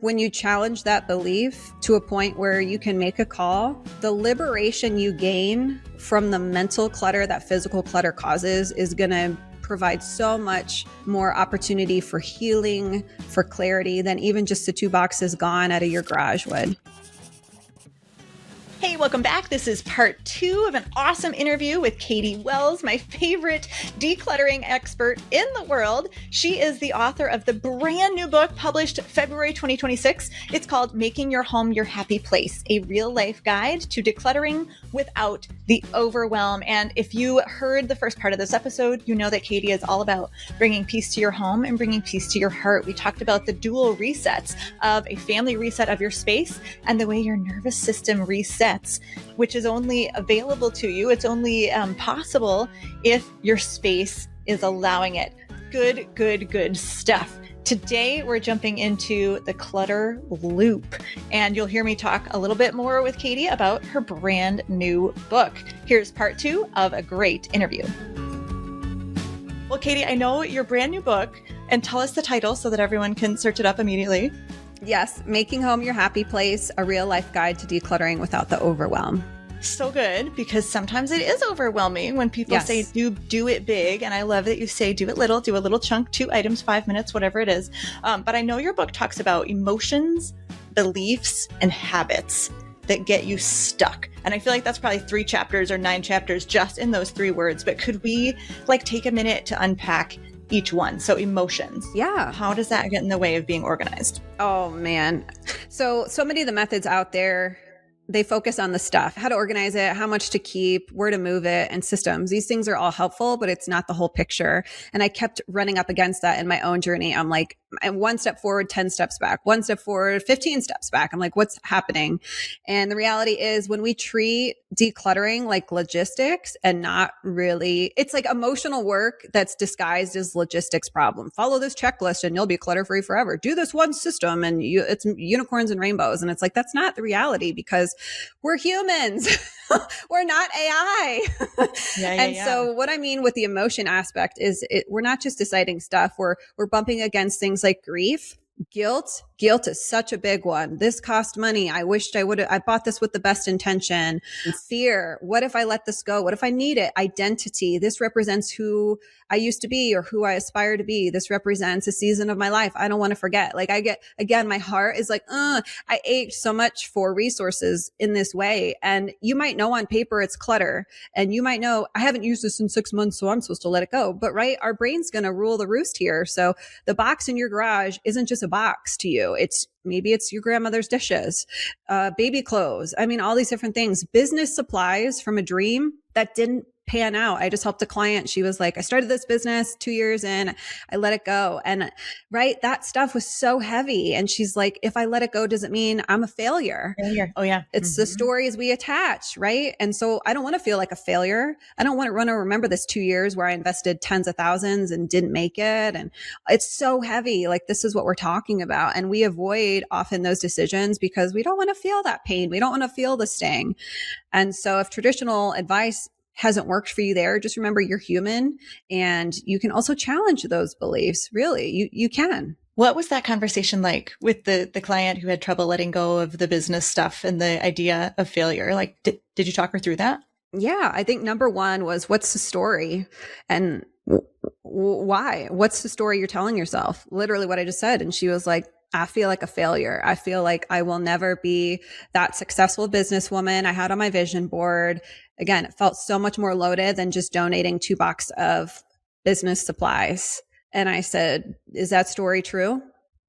when you challenge that belief to a point where you can make a call, the liberation you gain from the mental clutter that physical clutter causes is going to provide so much more opportunity for healing, for clarity than even just the 2 boxes gone out of your garage would. Hey, welcome back. This is part 2 of an awesome interview with Katy Wells, my favorite decluttering expert in the world. She is the author of the brand new book published February 2026. It's called Making Your Home Your Happy Place, a real-life guide to decluttering without the overwhelm. And if you heard the first part of this episode, you know that Katy is all about bringing peace to your home and bringing peace to your heart. We talked about the dual resets of a family reset of your space and the way your nervous system resets, which is only available to you. It's only possible if your space is allowing it. Good stuff. Today, we're jumping into the clutter loop, and you'll hear me talk a little bit more with Katy about her brand new book. Here's part 2 of a great interview. Well, Katy, I know your brand new book, and tell us the title so that everyone can search it up immediately. Yes, Making Home Your Happy Place, a real-life guide to decluttering without the overwhelm. So good, because sometimes it is overwhelming when people say do it big. And I love that you say do it little, do a little chunk, 2 items, 5 minutes, whatever it is. But I know your book talks about emotions, beliefs, and habits that get you stuck. And I feel like that's probably 3 chapters or 9 chapters just in those 3 words. But could we take a minute to unpack each one? So emotions. Yeah. How does that get in the way of being organized? Oh man. So many of the methods out there, they focus on the stuff, how to organize it, how much to keep, where to move it, and systems. These things are all helpful, but it's not the whole picture. And I kept running up against that in my own journey. I'm like, I'm 1 step forward, 10 steps back, 1 step forward, 15 steps back. I'm like, what's happening? And the reality is when we treat decluttering like logistics and not really, it's like emotional work that's disguised as logistics problem. Follow this checklist and you'll be clutter free forever. Do this one system and it's unicorns and rainbows. And it's like, that's not the reality because we're humans. We're not AI. So what I mean with the emotion aspect is we're not just deciding stuff. We're bumping against things like grief, guilt. Guilt is such a big one. This cost money. I wished I bought this with the best intention. Fear. What if I let this go? What if I need it? Identity. This represents who I used to be or who I aspire to be. This represents a season of my life I don't want to forget. Like my heart is like, I ate so much for resources in this way. And you might know on paper it's clutter. And you might know I haven't used this in 6 months, so I'm supposed to let it go. But right, our brain's going to rule the roost here. So the box in your garage isn't just a box to you. Maybe it's your grandmother's dishes, baby clothes. I mean, all these different things, business supplies from a dream that didn't pan out. I just helped a client. She was like, I started this business 2 years in, I let it go. And right, that stuff was so heavy. And she's like, if I let it go, does it mean I'm a failure? Oh yeah. It's the stories we attach, right? And so I don't want to feel like a failure. I don't want to remember this 2 years where I invested tens of thousands and didn't make it. And it's so heavy. Like this is what we're talking about. And we avoid often those decisions because we don't want to feel that pain. We don't want to feel the sting. And so if traditional advice hasn't worked for you there, just remember you're human and you can also challenge those beliefs. Really, you can. What was that conversation like with the client who had trouble letting go of the business stuff and the idea of failure? Like, did you talk her through that? Yeah, I think number one was, what's the story? And why? What's the story you're telling yourself? Literally what I just said. And she was like, I feel like a failure. I feel like I will never be that successful businesswoman I had on my vision board. Again, it felt so much more loaded than just donating 2 boxes of business supplies. And I said, is that story true?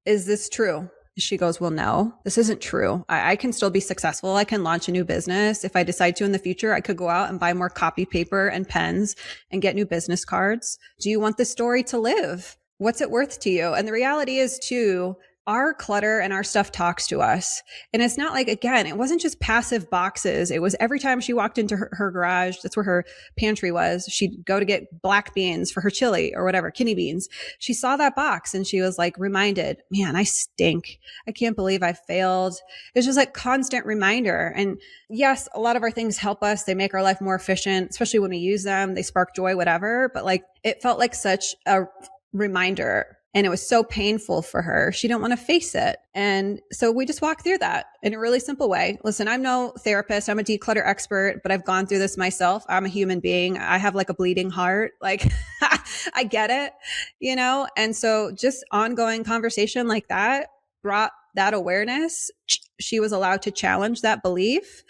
Is this true? She goes, well, no, this isn't true. I can still be successful. I can launch a new business. If I decide to in the future, I could go out and buy more copy paper and pens and get new business cards. Do you want this story to live? What's it worth to you? And the reality is too, our clutter and our stuff talks to us. And it's not like, again, it wasn't just passive boxes. It was every time she walked into her garage, that's where her pantry was. She'd go to get black beans for her chili or whatever, kidney beans. She saw that box and she was like reminded, man, I stink. I can't believe I failed. It's just like constant reminder. And yes, a lot of our things help us. They make our life more efficient, especially when we use them. They spark joy, whatever. But like, it felt like such a reminder. And it was so painful for her. She didn't want to face it. And so we just walked through that in a really simple way. Listen, I'm no therapist. I'm a declutter expert, but I've gone through this myself. I'm a human being. I have like a bleeding heart. Like I get it, And so just ongoing conversation like that brought that awareness. She was allowed to challenge that belief.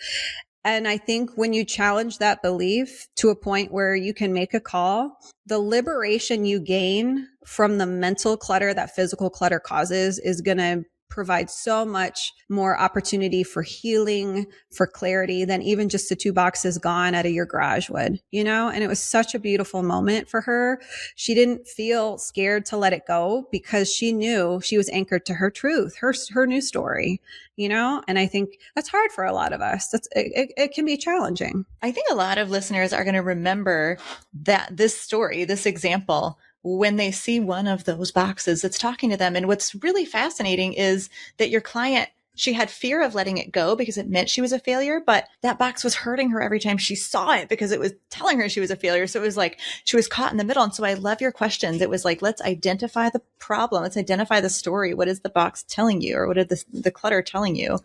And I think when you challenge that belief to a point where you can make a call, the liberation you gain from the mental clutter that physical clutter causes is going to provide so much more opportunity for healing, for clarity than even just the 2 boxes gone out of your garage would, And it was such a beautiful moment for her. She didn't feel scared to let it go because she knew she was anchored to her truth, her new story, And I think that's hard for a lot of us. It can be challenging. I think a lot of listeners are going to remember that this story, this example, when they see one of those boxes that's talking to them. And what's really fascinating is that your client, she had fear of letting it go because it meant she was a failure, but that box was hurting her every time she saw it because it was telling her she was a failure. So it was like she was caught in the middle. And so I love your questions. It was like, let's identify the problem. Let's identify the story. What is the box telling you? Or what is the clutter telling you?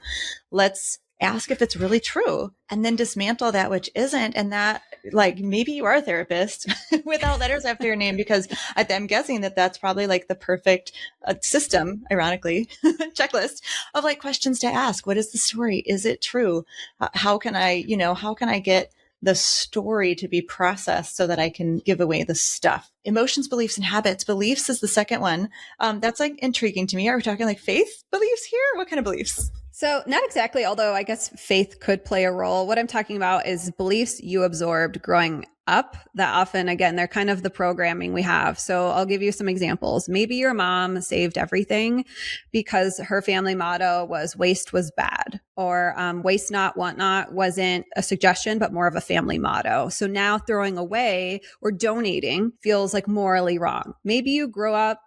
Let's ask if it's really true and then dismantle that which isn't. And that, like, maybe you are a therapist without letters after your name, because I'm guessing that that's probably like the perfect system, ironically, checklist of like questions to ask. What is the story? Is it true? How can I get the story to be processed so that I can give away the stuff? Emotions, beliefs, and habits. Beliefs is the second one. That's like intriguing to me. Are we talking like faith beliefs here? What kind of beliefs? So not exactly, although I guess faith could play a role. What I'm talking about is beliefs you absorbed growing up that often, again, they're kind of the programming we have. So I'll give you some examples. Maybe your mom saved everything because her family motto was waste was bad, or waste not, want not wasn't a suggestion, but more of a family motto. So now throwing away or donating feels like morally wrong. Maybe you grew up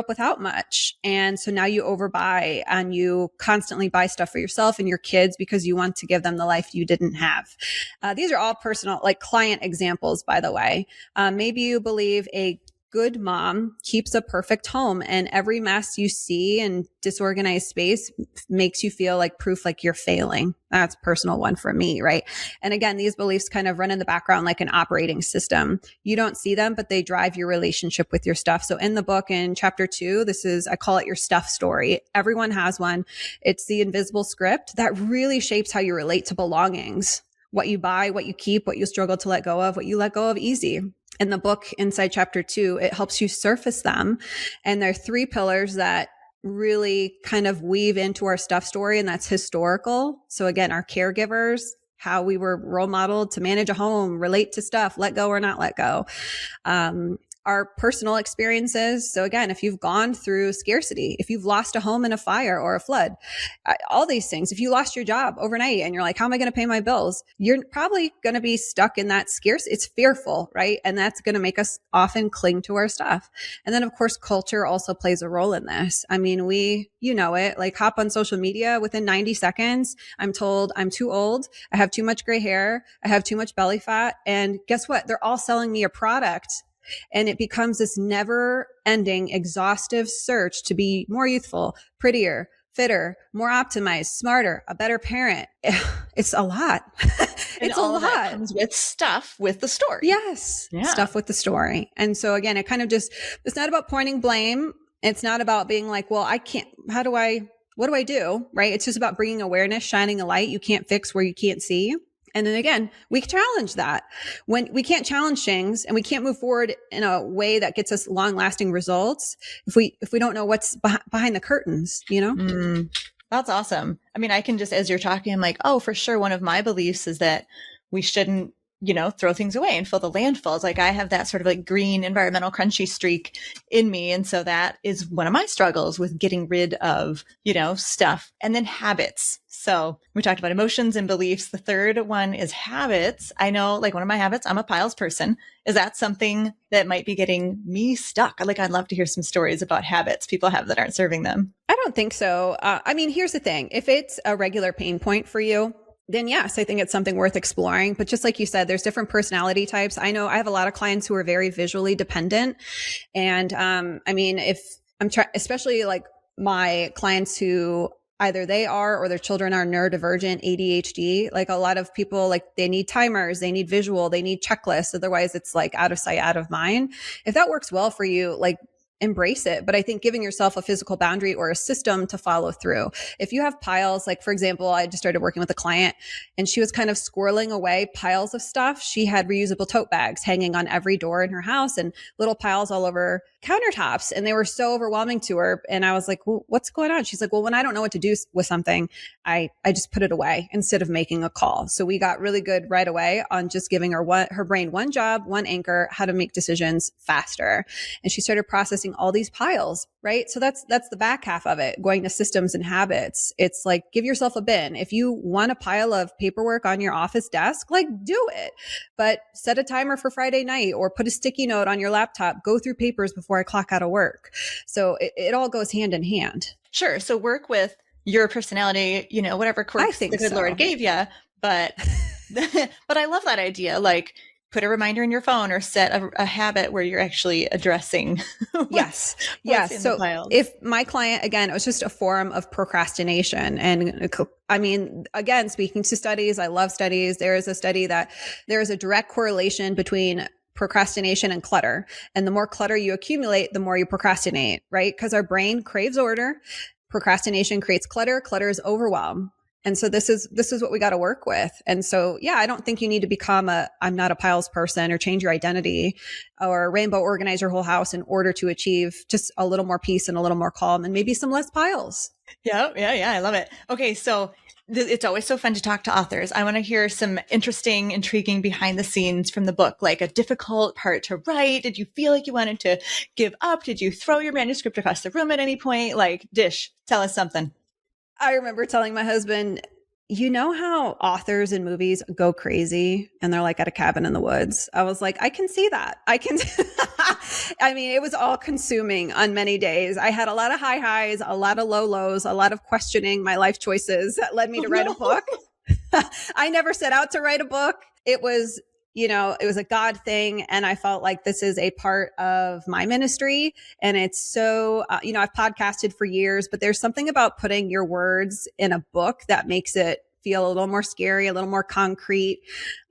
without much. And so now you overbuy and you constantly buy stuff for yourself and your kids because you want to give them the life you didn't have. These are all personal, like client examples, by the way. Maybe you believe a good mom keeps a perfect home and every mess you see and disorganized space makes you feel like proof like you're failing. That's a personal one for me, right? And again, these beliefs kind of run in the background like an operating system. You don't see them, but they drive your relationship with your stuff. So in the book, in chapter 2, I call it your stuff story. Everyone has one. It's the invisible script that really shapes how you relate to belongings. What you buy, what you keep, what you struggle to let go of, what you let go of easy. In the book, inside chapter 2, it helps you surface them. And there are 3 pillars that really kind of weave into our stuff story, and that's historical. So again, our caregivers, how we were role modeled to manage a home, relate to stuff, let go or not let go. Our personal experiences. So again, if you've gone through scarcity, if you've lost a home in a fire or a flood, all these things, if you lost your job overnight and you're like, how am I going to pay my bills? You're probably going to be stuck in that scarcity. It's fearful, right? And that's going to make us often cling to our stuff. And then of course, culture also plays a role in this. I mean, like hop on social media within 90 seconds. I'm told I'm too old. I have too much gray hair. I have too much belly fat. And guess what? They're all selling me a product. And it becomes this never ending, exhaustive search to be more youthful, prettier, fitter, more optimized, smarter, a better parent. It's a lot. It's a lot. That comes with stuff with the story. Yes. Yeah. Stuff with the story. And so again, it's not about pointing blame. It's not about being like, well, I can't, what do I do? Right. It's just about bringing awareness, shining a light. You can't fix where you can't see. And then again, we challenge that. When we can't challenge things and we can't move forward in a way that gets us long lasting results if we don't know what's behind the curtains, That's awesome. I mean, I can just, as you're talking, I'm like, oh, for sure. One of my beliefs is that we shouldn't, throw things away and fill the landfills. Like I have that sort of like green environmental crunchy streak in me. And so that is one of my struggles with getting rid of, stuff. And then habits. So we talked about emotions and beliefs. The third one is habits. I know like one of my habits, I'm a piles person. Is that something that might be getting me stuck? Like I'd love to hear some stories about habits people have that aren't serving them. I don't think so. Here's the thing. If it's a regular pain point for you, then yes, I think it's something worth exploring. But just like you said, there's different personality types. I know I have a lot of clients who are very visually dependent. And I'm trying, especially like my clients who either they are or their children are neurodivergent, ADHD. Like a lot of people, like they need timers, they need visual, they need checklists. Otherwise it's like out of sight, out of mind. If that works well for you, like embrace it. But I think giving yourself a physical boundary or a system to follow through. If you have piles, like for example, I just started working with a client and she was kind of squirreling away piles of stuff. She had reusable tote bags hanging on every door in her house and little piles all over countertops. And they were so overwhelming to her. And I was like, well, what's going on? She's like, well, when I don't know what to do with something, I just put it away instead of making a call. So we got really good right away on just giving her brain one job, one anchor, how to make decisions faster. And she started processing all these piles, right? So that's the back half of it, going to systems and habits. It's like, give yourself a bin. If you want a pile of paperwork on your office desk, like do it, but set a timer for Friday night or put a sticky note on your laptop, go through papers before I clock out of work. So it all goes hand in hand. Sure. So work with your personality, whatever quirks the good Lord gave you. But, but I love that idea. Like, put a reminder in your phone or set a habit where you're actually addressing. Yes. So if my client, again, it was just a form of procrastination. And I mean, again, speaking to studies, I love studies. There is a study that there is a direct correlation between procrastination and clutter. And the more clutter you accumulate, the more you procrastinate, right? Because our brain craves order. Procrastination creates clutter. Clutter is overwhelm. And so this is what we got to work with. And so, yeah, I don't think you need to become I'm not a piles person or change your identity or rainbow organize your whole house in order to achieve just a little more peace and a little more calm and maybe some less piles. Yeah. I love it. Okay. So it's always so fun to talk to authors. I want to hear some interesting, intriguing behind the scenes from the book, like a difficult part to write. Did you feel like you wanted to give up? Did you throw your manuscript across the room at any point? Like, tell us something. I remember telling my husband, you know how authors in movies go crazy and they're like at a cabin in the woods? I was like, I can see that. I mean, it was all consuming on many days. I had a lot of high highs, a lot of low lows, a lot of questioning my life choices that led me to write a book. I never set out to write a book. It was a God thing. And I felt like this is a part of my ministry. And it's so, I've podcasted for years, but there's something about putting your words in a book that makes it feel a little more scary, a little more concrete.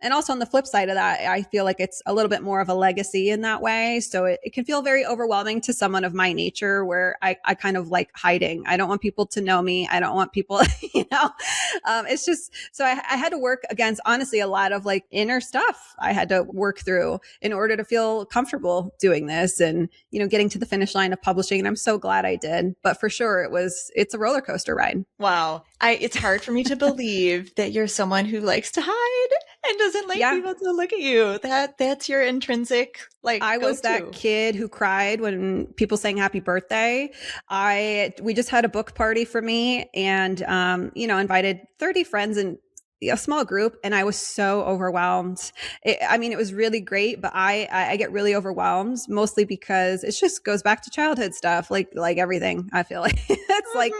And also on the flip side of that, I feel like it's a little bit more of a legacy in that way. So it can feel very overwhelming to someone of my nature where I kind of like hiding. I don't want people to know me. I don't want people, it's just, so I had to work against honestly a lot of like inner stuff I had to work through in order to feel comfortable doing this and, getting to the finish line of publishing. And I'm so glad I did. But for sure, it's a roller coaster ride. Wow. It's hard for me to believe that you're someone who likes to hide and doesn't like people to look at you. That's your intrinsic, like, I was that kid who cried when people sang happy birthday. We just had a book party for me and, invited 30 friends and a small group. And I was so overwhelmed. It was really great, but I get really overwhelmed mostly because it just goes back to childhood stuff. Like everything, I feel like it's like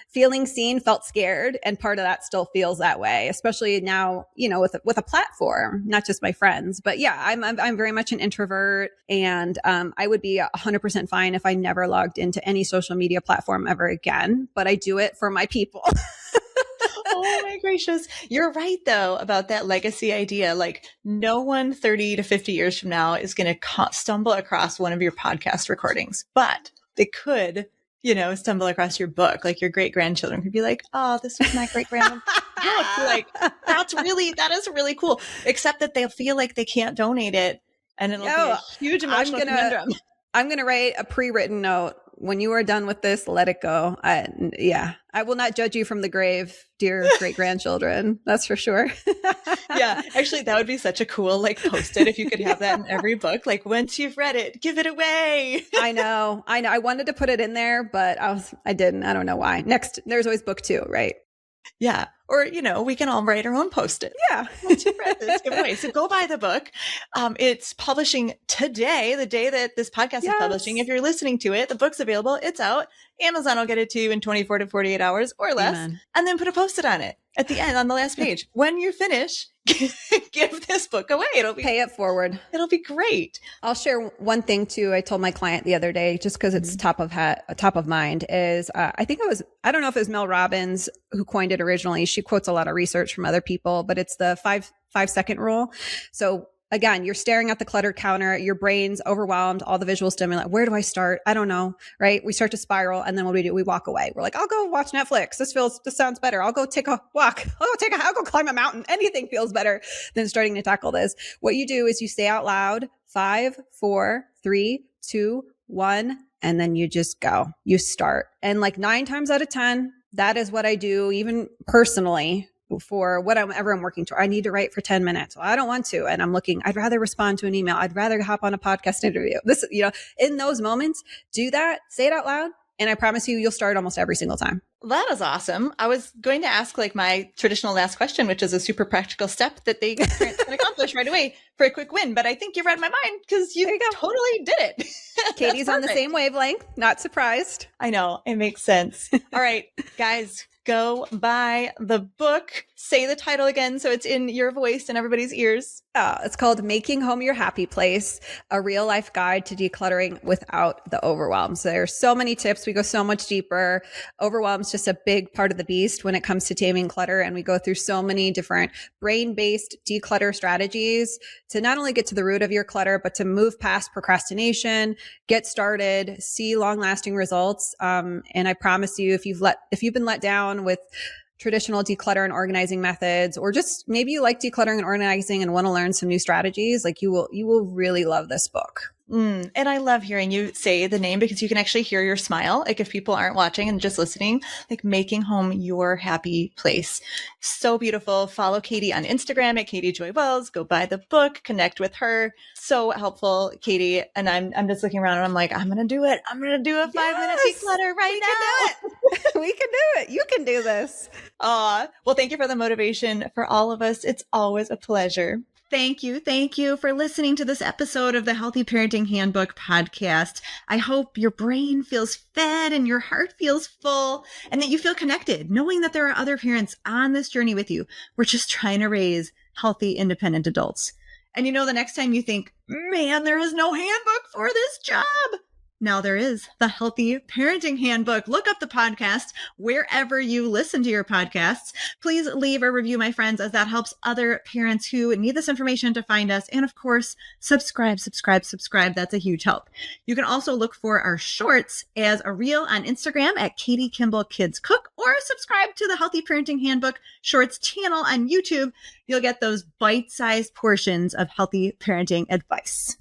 feeling seen, felt scared. And part of that still feels that way, especially now, with a platform, not just my friends, but yeah, I'm very much an introvert and, I would be 100% fine if I never logged into any social media platform ever again, but I do it for my people. Oh my gracious. You're right though about that legacy idea. Like no one 30 to 50 years from now is going to stumble across one of your podcast recordings, but they could, stumble across your book. Like your great grandchildren could be like, oh, this was my great grandma's book. Like that is really cool. Except that they'll feel like they can't donate it. And it'll be a huge emotional conundrum. I'm going to write a pre-written note. When you are done with this, let it go. I will not judge you from the grave, dear great grandchildren. That's for sure. Yeah, actually, that would be such a cool post-it if you could have that in every book. Like once you've read it, give it away. I know. I wanted to put it in there, but I didn't. I don't know why. Next, there's always book 2, right? Yeah. Or, we can all write our own Post-it. Yeah. Once you've read this giveaway. So go buy the book. It's publishing today, the day that this podcast is publishing. If you're listening to it, the book's available. It's out. Amazon will get it to you in 24 to 48 hours or less. Amen. And then put a Post-it on it at the end on the last page. When you finish, give this book away. Pay it forward. It'll be great. I'll share one thing too. I told my client the other day, just because it's top of mind, is I don't know if it was Mel Robbins who coined it originally. She quotes a lot of research from other people, but it's the 5-second rule. So again, you're staring at the clutter counter, your brain's overwhelmed, all the visual stimuli. Where do I start? I don't know, right? We start to spiral, and then what do? We walk away. We're like, I'll go watch Netflix. This sounds better. I'll go take a walk. I'll go climb a mountain. Anything feels better than starting to tackle this. What you do is you say out loud, 5, 4, 3, 2, 1, and then you just go. You start. And like 9 times out of 10, that is what I do, even personally, for whatever I'm working toward. I need to write for 10 minutes. Well, I don't want to. And I'm looking, I'd rather respond to an email. I'd rather hop on a podcast interview. This, in those moments, do that, say it out loud. And I promise you'll start almost every single time. That is awesome. I was going to ask my traditional last question, which is a super practical step that they can accomplish right away for a quick win. But I think you read my mind because you totally did it. Katie's on the same wavelength. Not surprised. I know. It makes sense. All right, guys, go buy the book. Say the title again so it's in your voice and everybody's ears. It's called Making Home Your Happy Place, a real life guide to decluttering without the overwhelm. So there's so many tips. We go so much deeper. Overwhelm's just a big part of the beast when it comes to taming clutter. And we go through so many different brain-based declutter strategies to not only get to the root of your clutter, but to move past procrastination, get started, see long-lasting results. And I promise you, if you've been let down with traditional declutter and organizing methods, or just maybe you like decluttering and organizing and want to learn some new strategies, you will really love this book. And I love hearing you say the name because you can actually hear your smile. If people aren't watching and just listening, Making Home Your Happy Place. So beautiful. Follow Katy on Instagram at Katy Joy Wells. Go buy the book, connect with her. So helpful, Katy. And I'm just looking around and I'm like, I'm going to do it. I'm going to do a 5-minute declutter right now. We can do it. You can do this. Well, thank you for the motivation for all of us. It's always a pleasure. Thank you for listening to this episode of the Healthy Parenting Handbook podcast. I hope your brain feels fed and your heart feels full and that you feel connected, knowing that there are other parents on this journey with you. We're just trying to raise healthy, independent adults. And the next time you think, man, there is no handbook for this job. Now there is the Healthy Parenting Handbook. Look up the podcast wherever you listen to your podcasts. Please leave a review, my friends, as that helps other parents who need this information to find us. And of course, subscribe. That's a huge help. You can also look for our shorts as a reel on Instagram at Katy Kimball Kids Cook, or subscribe to the Healthy Parenting Handbook Shorts channel on YouTube. You'll get those bite-sized portions of healthy parenting advice.